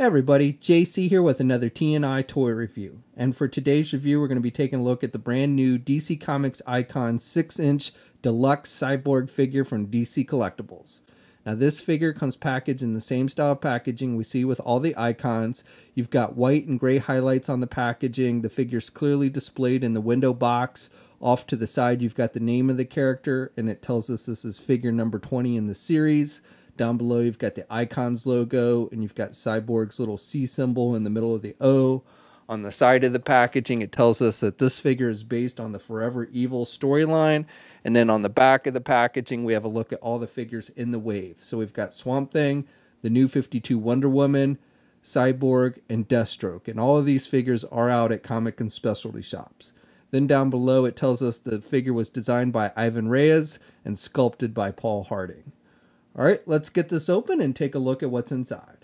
Hey everybody, JC here with another TNI toy review. And for today's review, we're going to be taking a look at the brand new DC Comics Icon 6-inch Deluxe Cyborg figure from DC Collectibles. Now this figure comes packaged in the same style of packaging we see with all the icons. You've got white and gray highlights on the packaging. The figure's clearly displayed in the window box. Off to the side, you've got the name of the character, and it tells us this is figure number 20 in the series. Down below, you've got the Icons logo, and you've got Cyborg's little C symbol in the middle of the O. On the side of the packaging, it tells us that this figure is based on the Forever Evil storyline. And then on the back of the packaging, we have a look at all the figures in the wave. So we've got Swamp Thing, the New 52 Wonder Woman, Cyborg, and Deathstroke. And all of these figures are out at comic and specialty shops. Then down below, it tells us the figure was designed by Ivan Reyes and sculpted by Paul Harding. Alright, let's get this open and take a look at what's inside.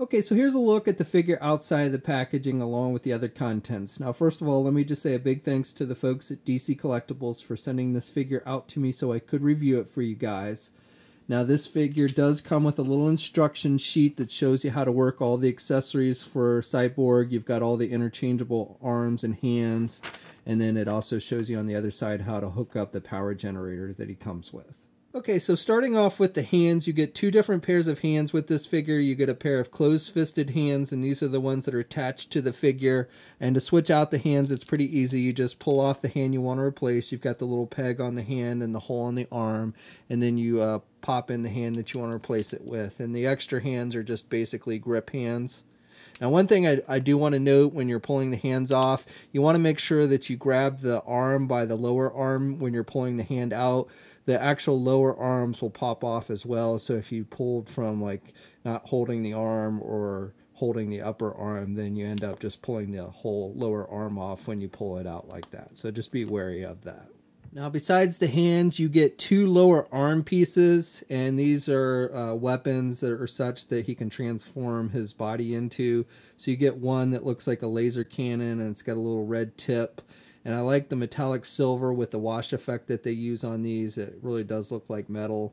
Okay, so here's a look at the figure outside of the packaging along with the other contents. Now, first of all, let me just say a big thanks to the folks at DC Collectibles for sending this figure out to me so I could review it for you guys. Now, this figure does come with a little instruction sheet that shows you how to work all the accessories for Cyborg. You've got all the interchangeable arms and hands, and then it also shows you on the other side how to hook up the power generator that he comes with. Okay, so starting off with the hands, you get two different pairs of hands with this figure. You get a pair of closed-fisted hands, and these are the ones that are attached to the figure. And to switch out the hands, it's pretty easy. You just pull off the hand you want to replace. You've got the little peg on the hand and the hole on the arm, and then you pop in the hand that you want to replace it with. And the extra hands are just basically grip hands. Now, one thing I do want to note when you're pulling the hands off, you want to make sure that you grab the arm by the lower arm when you're pulling the hand out. The actual lower arms will pop off as well, so if you pulled from like not holding the arm or holding the upper arm, then you end up just pulling the whole lower arm off when you pull it out like that. So just be wary of that. Now, besides the hands, you get two lower arm pieces, and these are weapons that are such that he can transform his body into. So you get one that looks like a laser cannon, and it's got a little red tip. And I like the metallic silver with the wash effect that they use on these. It really does look like metal.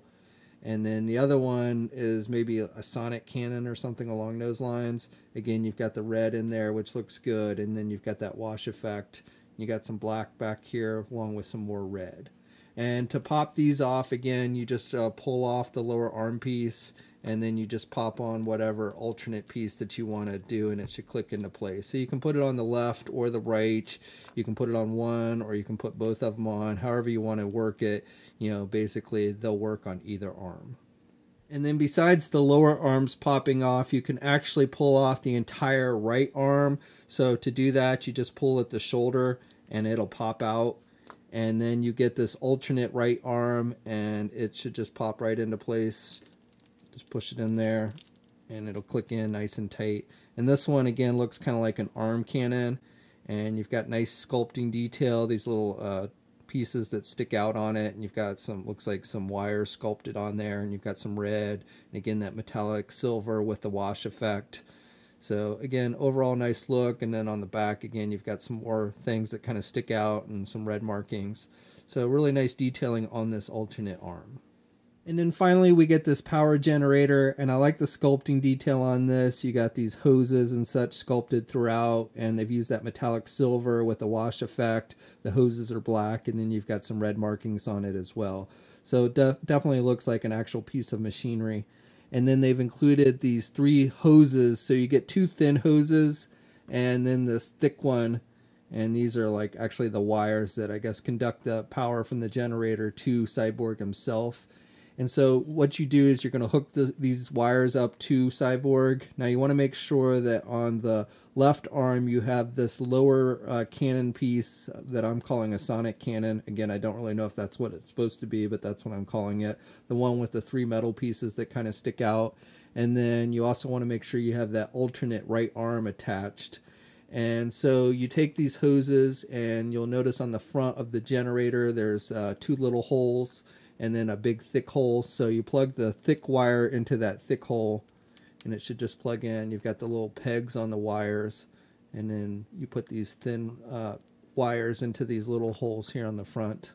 And then the other one is maybe a sonic cannon or something along those lines. Again, you've got the red in there, which looks good. And then you've got that wash effect. You got some black back here along with some more red. And to pop these off, again, you just pull off the lower arm piece, and then you just pop on whatever alternate piece that you want to do, and it should click into place. So you can put it on the left or the right. You can put it on one, or you can put both of them on. However you want to work it, you know, basically they'll work on either arm. And then besides the lower arms popping off, you can actually pull off the entire right arm. So to do that, you just pull at the shoulder, and it'll pop out. And then you get this alternate right arm, and it should just pop right into place. Just push it in there, and it'll click in nice and tight. And this one, again, looks kind of like an arm cannon. And you've got nice sculpting detail, these little pieces that stick out on it. And you've got some, looks like some wires sculpted on there. And you've got some red. And again, that metallic silver with the wash effect. So again, overall nice look. And then on the back, again, you've got some more things that kind of stick out and some red markings. So really nice detailing on this alternate arm. And then finally we get this power generator, and I like the sculpting detail on this. You got these hoses and such sculpted throughout, and they've used that metallic silver with the wash effect. The hoses are black, and then you've got some red markings on it as well. So it definitely looks like an actual piece of machinery. And then they've included these three hoses, so you get two thin hoses and then this thick one. And these are like actually the wires that I guess conduct the power from the generator to Cyborg himself. And so what you do is you're going to hook these wires up to Cyborg. Now you want to make sure that on the left arm you have this lower cannon piece that I'm calling a sonic cannon. Again, I don't really know if that's what it's supposed to be, but that's what I'm calling it. The one with the three metal pieces that kind of stick out. And then you also want to make sure you have that alternate right arm attached. And so you take these hoses, and you'll notice on the front of the generator there's two little holes and then a big thick hole. So you plug the thick wire into that thick hole, and it should just plug in. You've got the little pegs on the wires, and then you put these thin wires into these little holes here on the front.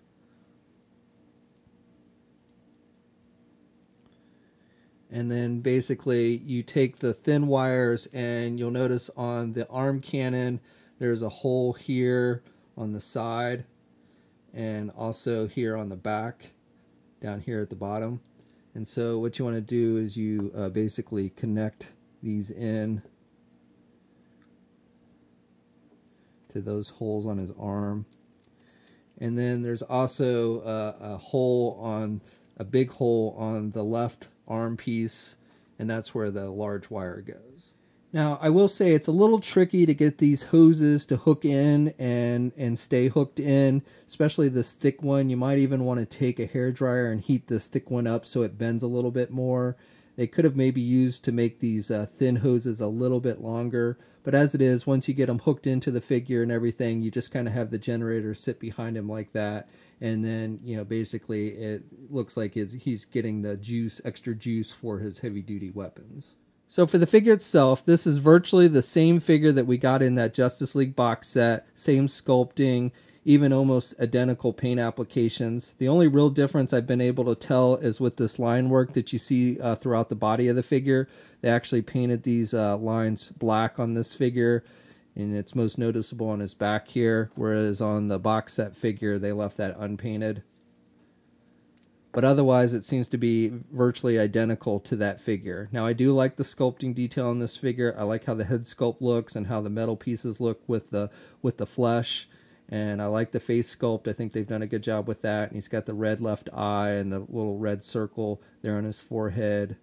And then basically you take the thin wires, and you'll notice on the arm cannon there's a hole here on the side and also here on the back down here at the bottom. And so what you want to do is you basically connect these in to those holes on his arm. And then there's also a big hole on the left arm piece, and that's where the large wire goes. Now I will say it's a little tricky to get these hoses to hook in and stay hooked in, especially this thick one. You might even want to take a hairdryer and heat this thick one up so it bends a little bit more. They could have maybe used to make these thin hoses a little bit longer, but as it is, once you get them hooked into the figure and everything, you just kind of have the generator sit behind him like that, and then, you know, basically it looks like he's getting the extra juice for his heavy-duty weapons. So for the figure itself, this is virtually the same figure that we got in that Justice League box set, same sculpting, even almost identical paint applications. The only real difference I've been able to tell is with this line work that you see throughout the body of the figure. They actually painted these lines black on this figure, and it's most noticeable on his back here, whereas on the box set figure they left that unpainted. But otherwise it seems to be virtually identical to that figure. Now I do like the sculpting detail on this figure. I like how the head sculpt looks and how the metal pieces look with the flesh. And I like the face sculpt. I think they've done a good job with that. And he's got the red left eye and the little red circle there on his forehead.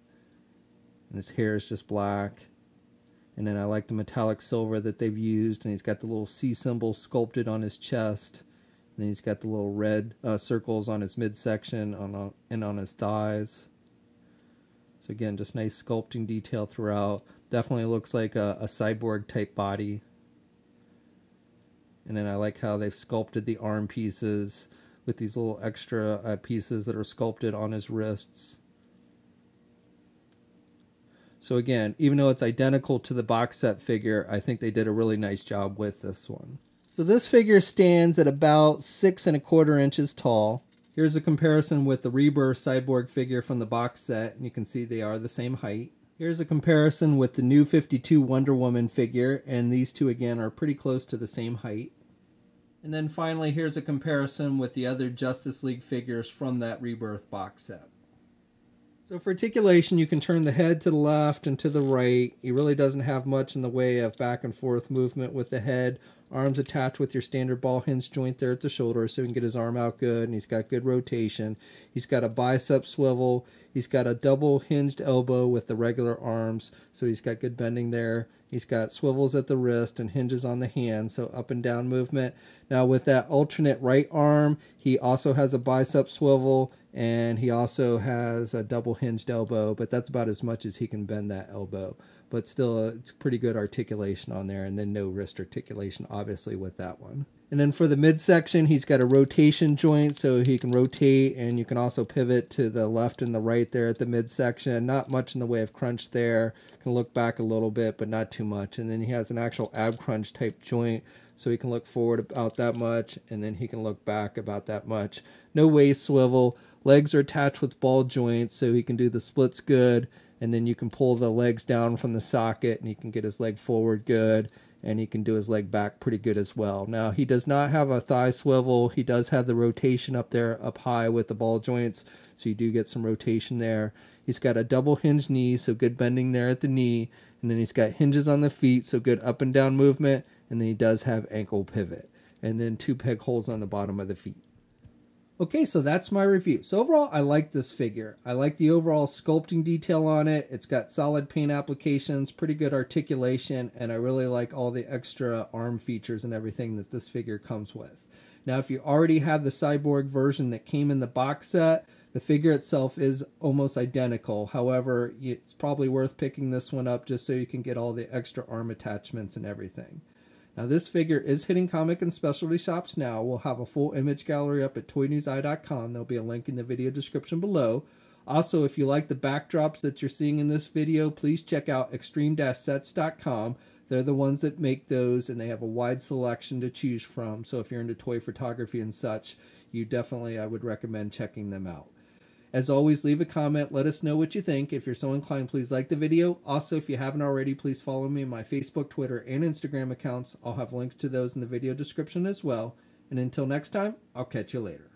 And his hair is just black. And then I like the metallic silver that they've used. And he's got the little C symbol sculpted on his chest. And then he's got the little red circles on his midsection and on his thighs. So again, just nice sculpting detail throughout. Definitely looks like a cyborg type body. And then I like how they've sculpted the arm pieces with these little extra pieces that are sculpted on his wrists. So again, even though it's identical to the box set figure, I think they did a really nice job with this one. So this figure stands at about 6 1/4 inches tall. Here's a comparison with the Rebirth Cyborg figure from the box set, and you can see they are the same height. Here's a comparison with the New 52 Wonder Woman figure, and these two again are pretty close to the same height. And then finally, here's a comparison with the other Justice League figures from that Rebirth box set. So for articulation, you can turn the head to the left and to the right. He really doesn't have much in the way of back and forth movement with the head. Arms attached with your standard ball hinge joint there at the shoulder so he can get his arm out good, and he's got good rotation. He's got a bicep swivel. He's got a double hinged elbow with the regular arms, so he's got good bending there. He's got swivels at the wrist and hinges on the hand, so up and down movement. Now with that alternate right arm, he also has a bicep swivel, and he also has a double hinged elbow, but that's about as much as he can bend that elbow. But still, it's pretty good articulation on there, and then no wrist articulation, obviously, with that one. And then for the midsection, he's got a rotation joint, so he can rotate, and you can also pivot to the left and the right there at the midsection. Not much in the way of crunch there. Can look back a little bit, but not too much. And then he has an actual ab crunch type joint, so he can look forward about that much, and then he can look back about that much. No waist swivel. Legs are attached with ball joints, so he can do the splits good. And then you can pull the legs down from the socket, and he can get his leg forward good, and he can do his leg back pretty good as well. Now, he does not have a thigh swivel. He does have the rotation up there, up high with the ball joints, so you do get some rotation there. He's got a double hinge knee, so good bending there at the knee, and then he's got hinges on the feet, so good up and down movement, and then he does have ankle pivot, and then 2 peg holes on the bottom of the feet. Okay, so that's my review. So overall, I like this figure. I like the overall sculpting detail on it. It's got solid paint applications, pretty good articulation, and I really like all the extra arm features and everything that this figure comes with. Now, if you already have the Cyborg version that came in the box set, the figure itself is almost identical. However, it's probably worth picking this one up just so you can get all the extra arm attachments and everything. Now this figure is hitting comic and specialty shops now. We'll have a full image gallery up at toynewseye.com. There'll be a link in the video description below. Also, if you like the backdrops that you're seeing in this video, please check out extreme-sets.com. They're the ones that make those, and they have a wide selection to choose from. So if you're into toy photography and such, I would recommend checking them out. As always, leave a comment. Let us know what you think. If you're so inclined, please like the video. Also, if you haven't already, please follow me on my Facebook, Twitter, and Instagram accounts. I'll have links to those in the video description as well. And until next time, I'll catch you later.